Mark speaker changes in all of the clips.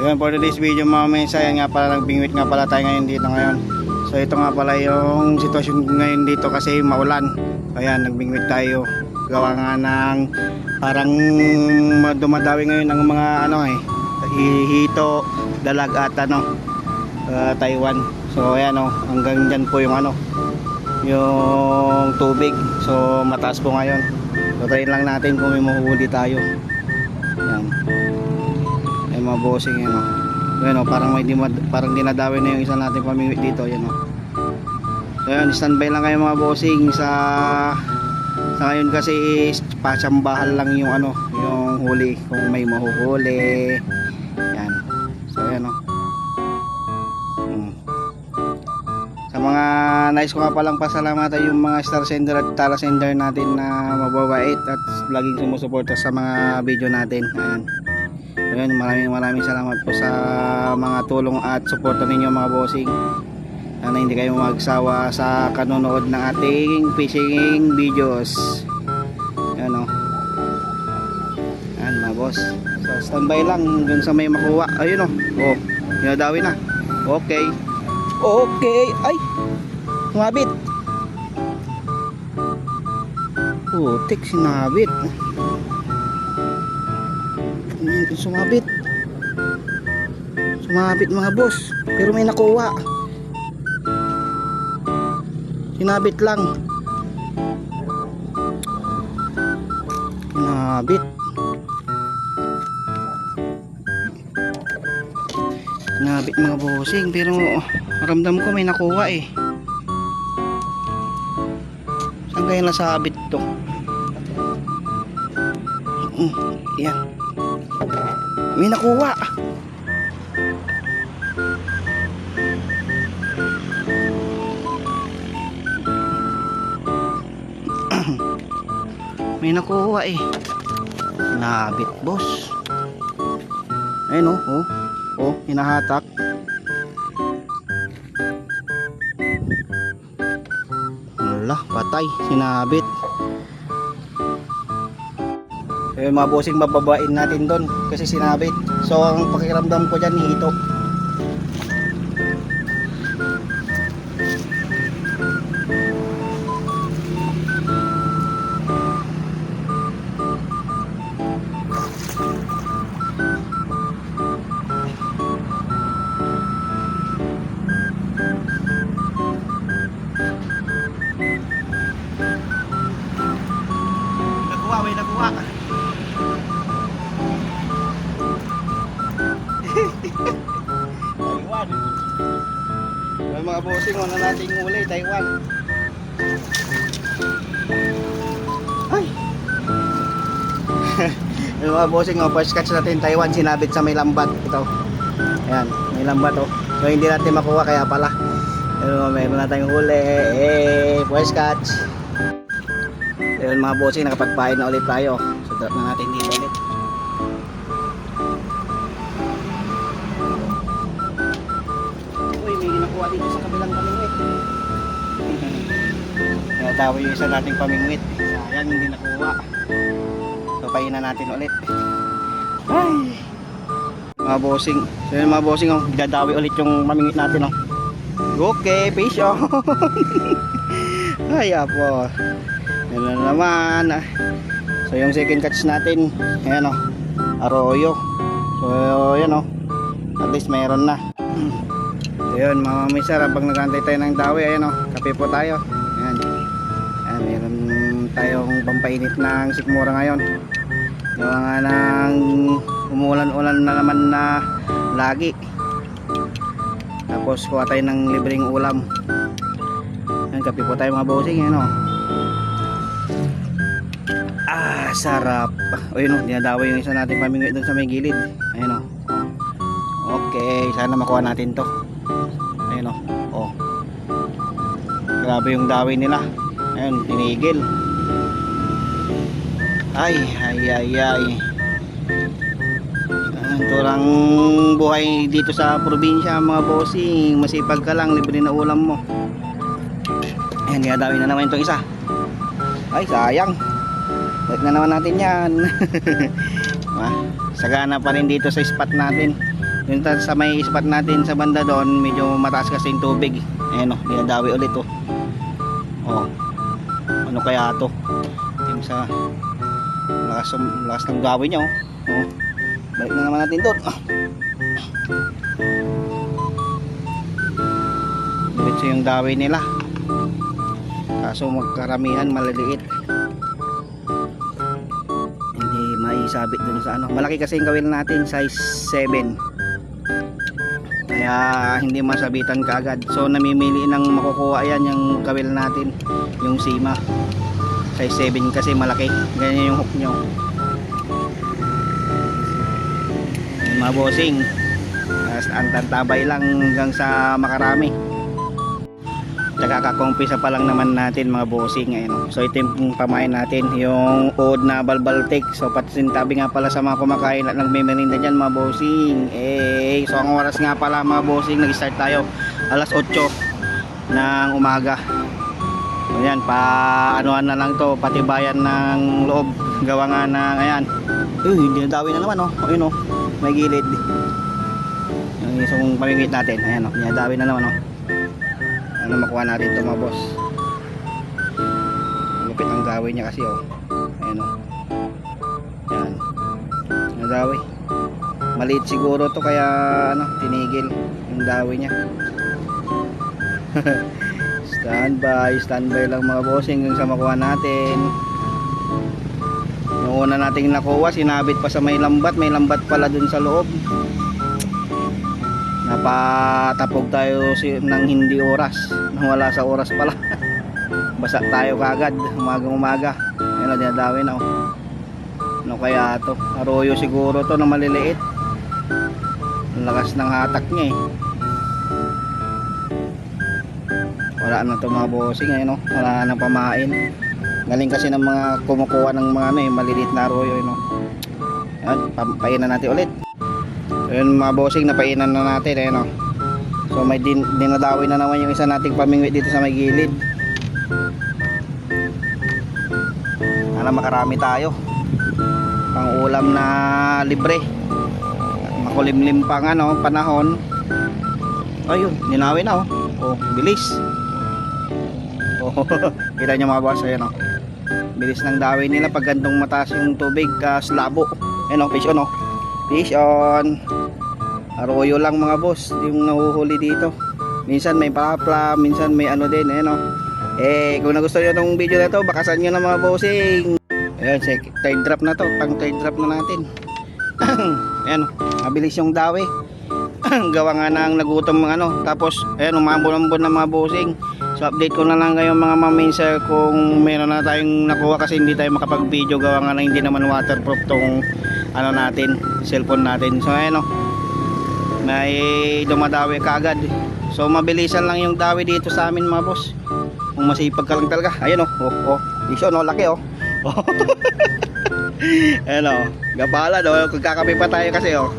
Speaker 1: Ayun, for today's video mga mensa, yan nga pala, nagbingwit nga pala tayo ngayon dito ngayon. So ito nga pala yung sitwasyon ngayon dito kasi maulan. Ayan, nagbingwit tayo. Gawa nga ng parang dumadawi ngayon ang mga ano hito, dalag at Taiwan. So ayan hanggang dyan po yung yung tubig. So mataas po ngayon. So try lang natin kung may mahuhuli tayo. Ayan. Ay mga bossing yan parang dinadawi na yung isa natin pamingwit dito. Ayan So ayan, standby lang kayo mga bossing sa ngayon kasi patsambahan lang yung yung huli kung may mahuhuli. Yan. So ayan Sa mga nice ko nga palang pasalamatan yung mga star sender at tala sender natin na mababait at laging sumusuporta sa mga video natin. Ayan. So ayan, maraming salamat po sa mga tulong at suporta ninyo mga bossing. Sana hindi kayo magsawa sa kanonood ng ating fishing videos. Ayan Ayan mga boss. So standby lang dun sa may makuha. Ayun dinadawi na. Okay. Ay, sumabit. Putik, sinabit. Ayan, sumabit mga boss. Pero may nakuha. Sinabit lang. Sinabit mga bossing, pero ramdam ko may nakuha Saan kaya nasabit to? Yan. May nakuha. May nakuha Nabit boss. Ayun hinahatak. Wala, patay, sinabit. Mga bossing, mababain natin doon kasi sinabit. So ang pakiramdam ko dyan hito. Nakuha. Taiwan. May mga bossing na nating huli, Taiwan. Ay. May mga bossing first catch natin Taiwan, sinabit sa may lambat ito. Ayan, may lambat So hindi natin makuha kaya pala. Pero meron na tayong huli. First catch. Ayun mga bossing, nakapagpain na ulit tayo. So drop na natin dito ulit. Uy, may nakuha dito sa kabilang pamingwit. Natawa yung isa nating pamingwit. Sayang hindi nakuha. So pain na natin ulit. Ay, mga bossing. So yun mga bossing dadawi ulit yung pamingwit natin Okay, fish on. Ay apo. Yan na naman. So yung second catch natin, ayan arroyo. So yan at least mayroon na. Ayun mga misar, habang nagantay tayo ng dawi, ayan kape po tayo. Ayan, meron tayong pampainit ng sikmura ngayon. Gawa nga ng umulan-ulan na naman na lagi. Tapos kuha tayo ng libreng ulam. Ayan, kape po tayo mga bossing. Sarap. Dinadawa yung isa nating pamingwit dun sa may gilid. Ayun Okay, sana makuha natin to. Ayun Grabe yung dawi nila. Ayun, tinigil. Ay. Ito lang buhay dito sa probinsya mga bossing. Masipag ka lang, libre na ulam mo. Ayun, dinadawi na naman itong isa. Ay, sayang. Balik na naman natin yan. Sagana pa rin dito sa spot natin. Yung sa may spot natin sa banda doon, medyo mataas kasi yung tubig. Ayan o, dinadawi ulit o. Oh. Ano kaya to? Yung sa lakas ng gawin niya o. Oh. Balik na naman natin doon. Diretso yung dawi nila. Kaso magkaramihan maliliit. Hindi maisabit dun sa ano. Malaki kasi yung kawil natin, size 7. Kaya hindi masabitan kaagad. So namimili ng makukuha yan yung kawil natin, yung Sima. Size 7 kasi malaki. Ganyan yung hook nyo. Yung mga bossing, antantabay lang hanggang sa makarami. Tsaka kakumpisa pa lang naman natin mga bossing. Ayun. So ito yung pamain natin, yung oud na balbaltik. So patintabi nga pala sa mga kumakain at nagmemerinda dyan mga bossing. So ang oras nga pala mga bossing, nag-start tayo alas 8 ng umaga. Ayan, anuhan na lang to, patibayan ng loob. Gawa nga ng ayan. Hindi nadawi na naman oh. Ayun oh, may gilid. Yung isang pamingwit natin, ayan oh, nadawi na naman oh. Ano makuha natin ito mga boss. Lupit ang gawin niya kasi oh. Ayan oh. Yan. Nagawi. Maliit siguro to kaya ano, tinigil yung gawin niya. Standby lang mga bossing yung sa makuha natin. Yung una nating nakuha, sinabit pa sa may lambat pala dun sa loob. Napatapog tayo ng hindi oras, nang wala sa oras pala. Basa tayo kagad umaga. Ayun, dinadawi na oh. Ano kaya to? Arroyo siguro to na maliliit. Ang lakas ng hatak niya eh. Wala na to mga bossing, ayun oh. Wala nang pamain. Galing kasi ng mga kumukuha ng mga ano eh, maliliit na arroyo no. Ayun, painan natin ulit. Ayun mga bossing, napainan na natin ayun o. So may dinadawi na naman yung isa nating pamingwit dito sa may gilid. Sana makarami tayo. Pang ulam na libre. Makulimlim pang ano, panahon. Ayun, dinawi na oh. Oh, bilis. Oh, kita nyo mga boss, ayun o. Bilis ng dawi nila pag gantong mataas yung tubig, slabo. Ayun o, fish on o. Fish on. Arroyo lang mga boss yung nahuhuli dito. Minsan may papla, minsan may ano din, ayan o. Kung nagustuhan nyo itong video na to, bakasan nyo na mga bossing. Ayan, third drop na to, pang third drop na natin. Ayan o, mabilis yung dawi. Gawa nga ng nagutom mga ano. Tapos, ayan, umambon-ambon na mga bossing. So update ko na lang kayo mga maminsa kung meron na tayong nakuha kasi hindi tayo makapag video. Gawa nga na hindi naman waterproof tong ano natin, cellphone natin. So ayan o, may dumadawi kaagad. So mabilisan lang yung dawi dito sa amin mga boss. Kung masipag ka lang talaga. Ayun oh. Iso no, laki oh. Ayun oh. Gapala no, kagkakape pa tayo kasi oh.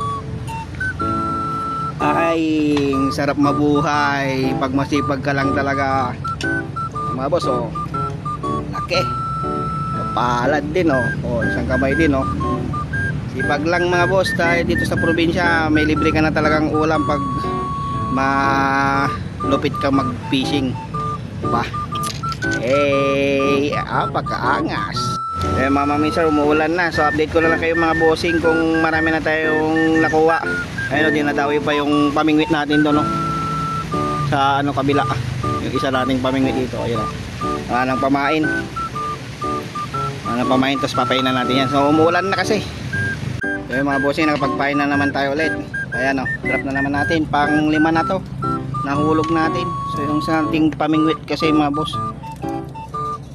Speaker 1: Ay, sarap mabuhay pag masipag ka lang talaga. Mga boss oh. Laki. Gapalad din oh. Oh, isang kamay din oh. Sipag lang mga boss, tayo dito sa probinsya may libre ka na talagang ulam pag malupit ka mag fishing, diba? Apakaangas. Mga mamisar, umuulan na. So update ko na lang kayo mga bossing kung marami na tayong nakuha. Ayun, dinadawi pa yung pamingwit natin doon no? Sa ano kabila, yung isa nating pamingwit dito. Ayun o, nang pamain. Tapos papainan natin yan. So umuulan na kasi. Ayun mga bossing, nakapagpain na naman tayo ulit. Ayan o, drop na naman natin. Pang 5 na to, nahulog natin. So yung sa ating pamingwit kasi mga boss,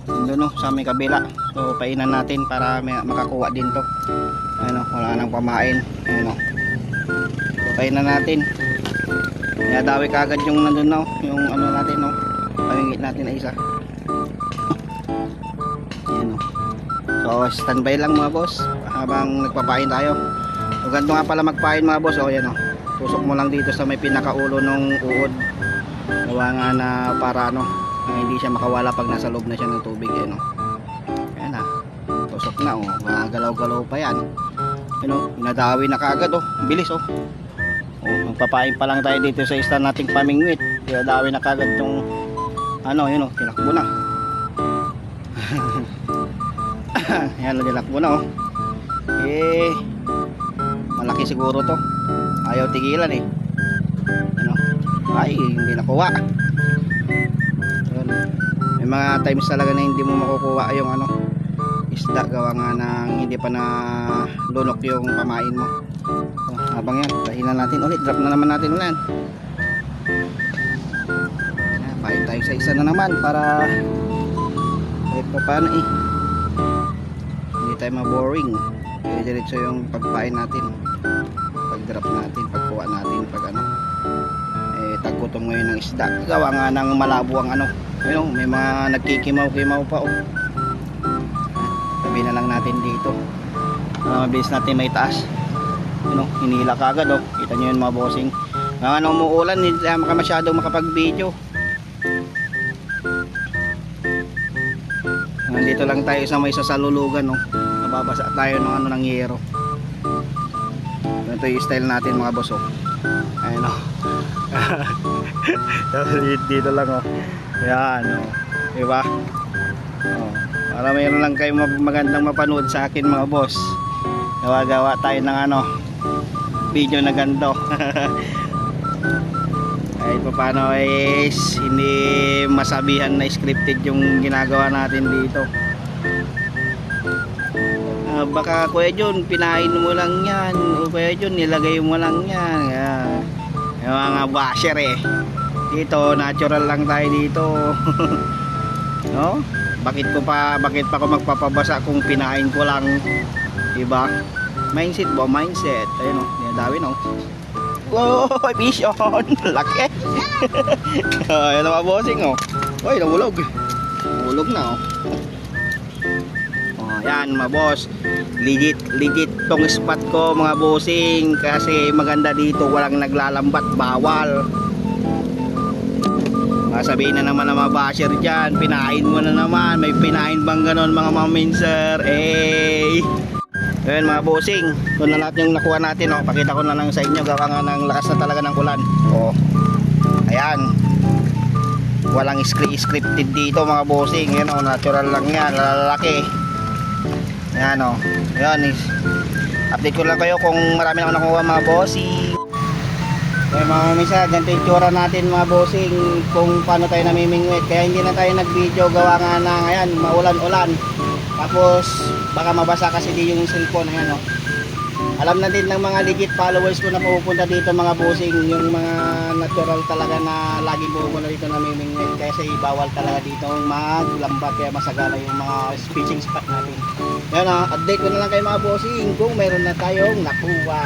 Speaker 1: doon o, sa may kabila. So painan natin para may makakuha din to. Ayan o, wala nang pamain. Ayan o, so painan natin. Nadawi kagad yung nandun na o, yung ano natin o, pamingwit natin na isa. Ayan o. So standby lang mga boss habang nagpapain tayo. So ganito nga pala magpain mga boss. O yan o, tusok mo lang dito sa may pinakaulo ng uod. Gawa nga na para ano, hindi siya makawala pag nasa loob na siya ng tubig. Yan o, yan na, tusok na o, magalaw-galaw pa yan. Yan o, nadawi na kaagad o, bilis o. O Nagpapain pa lang tayo dito sa isla nating pamingwit. Kaya dawi na kagad tong ano, yun o, tinakbo na. Yan, tinakbo na o. Eh, malaki siguro to. Ayaw tigilan eh. Ano? Ay, hindi nakuha. Yun. May mga times talaga na hindi mo makukuha yung ano, isda, gawa nga ng hindi pa na lunok yung pamain mo. So, habang yan, pahinan natin ulit. Drop na naman natin ulit. Pahin tayo sa isa na naman para kahit pa paano eh, hindi tayo maboring. Diretso yung pagpain natin, pag drop natin, pagkuha natin, pag ano eh, taggutom ngayon ng isda, gawa nga ng malabo ang ano, yun, may mga nagkikimaw-kimaw pa oh. Sabi na lang natin dito mabilis natin may taas, ano, hinila kagad oh. Kita nyo yun mga bossing, nga ano umuulan, hindi ka masyadong makapag video. Nandito lang tayo sa may sasalulugan oh. Nababasa tayo ng ano, ng yero. Ito yung style natin mga boss oh. Ayun oh. Dito lang oh. Yan oh. Diba? Oh. Para mayroon lang kayo magandang mapanood sa akin mga boss. Gawa tayo ng ano, video na ganito. Kahit pa paano is hindi masabihan na scripted yung ginagawa natin dito. Baka Kuya John, pinain mo lang yan, o Kuya John, nilagay mo lang yan. Yan. Yung mga basher eh. Dito, natural lang tayo dito. No? Bakit pa ako magpapabasa kung pinain ko lang? Diba? Mindset ba? Mindset. Ayun o, dinadawin o. Oh, fish on. Laki. Ayan na mga bossing o. Uy, nahulog. Nahulog na o. Yan mga boss, legit tong spot ko mga bossing, kasi maganda dito, walang naglalambat, bawal. Sabihin na naman ng mga basher dyan, pinain mo na naman, may pinain bang ganon mga maminser eh. Ayan mga bossing, ito na lahat yung nakuha natin oh. Pakita ko na lang sa inyo, gawa nga ng lakas na talaga ng ulan oh. Ayan, walang scripted dito mga bossing. Yan oh, natural lang yan, lalaki. Yan o, yan is update ko lang kayo kung marami na ako nakuha mga bossing. Kaya mga misa, ganito yung tsura natin mga bossing kung paano tayo namimingwit. Kaya hindi na tayo nag video, gawa nga na ngayon maulan-ulan, tapos baka mabasa kasi di yung cellphone. Ayan o, alam na din ng mga legit followers ko na pupunta dito mga bossing, yung mga natural talaga na laging pupunta dito namimingwit, kasi bawal talaga dito maglambat, kaya masagala yung mga fishing spot natin. Yan na, update ko na lang kayo mga bossing kung mayroon na tayong nakuha.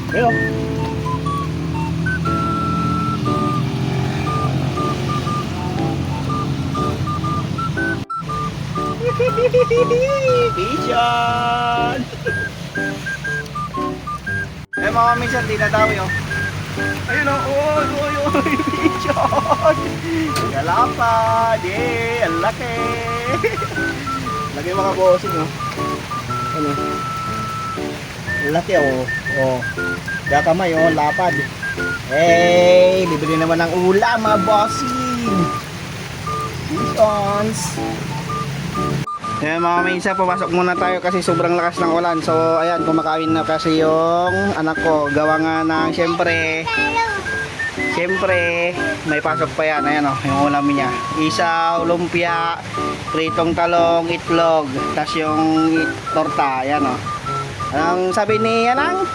Speaker 1: Pero Vision! Eh mga minsan, di na daw yun. Ayun o, oy, Vision! Galapad, eh, ang laki! Laki mga bossing o. Ano? Ang laki o. O. Kaya kamay o, lapad. Hey, libre naman ng ulam mga bossing. Visions! Ayan mga minsan, pumasok muna tayo kasi sobrang lakas ng ulan. So ayan, kumakain na kasi yung anak ko. Gawa nga ng syempre may pasok pa yan. Ayan o, yung ulam niya, isaw, lumpia, pritong talong, itlog, tas yung torta. Ayan o. Anong sabi ni Anang?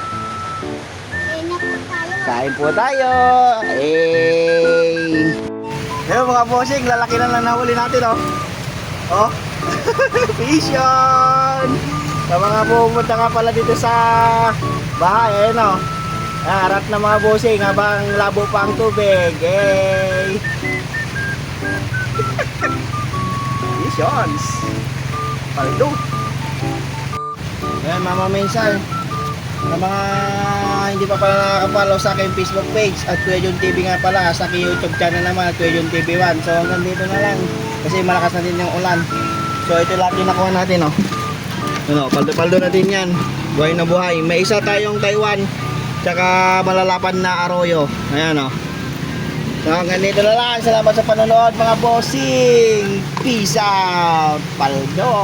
Speaker 1: Kain po tayo. Ayan mga bossing, lalaki na lang nahuli natin o. Oh, Vision! Sa mga pumunta nga pala dito sa bahay, ayun o. Harap na mga bossing habang labo pa ang tubig. Hey! Visions! Paldo! Ayan mga minsan, sa mga hindi pa pala nakaka-follow sa aking Facebook page at Kuya John TV nga pala, sa aking YouTube channel naman at Kuya John TV 1. So hanggang dito na lang kasi malakas na din yung ulan. So ito lahat yung nakuha natin oh. Ano, paldo-paldo na din yan. Buhay na buhay. May isa tayong Taiwan. tsaka malalapan na arroyo. Ayan o. So hanggang dito na lang. Salamat sa panonood mga bossing. Peace out. Paldo.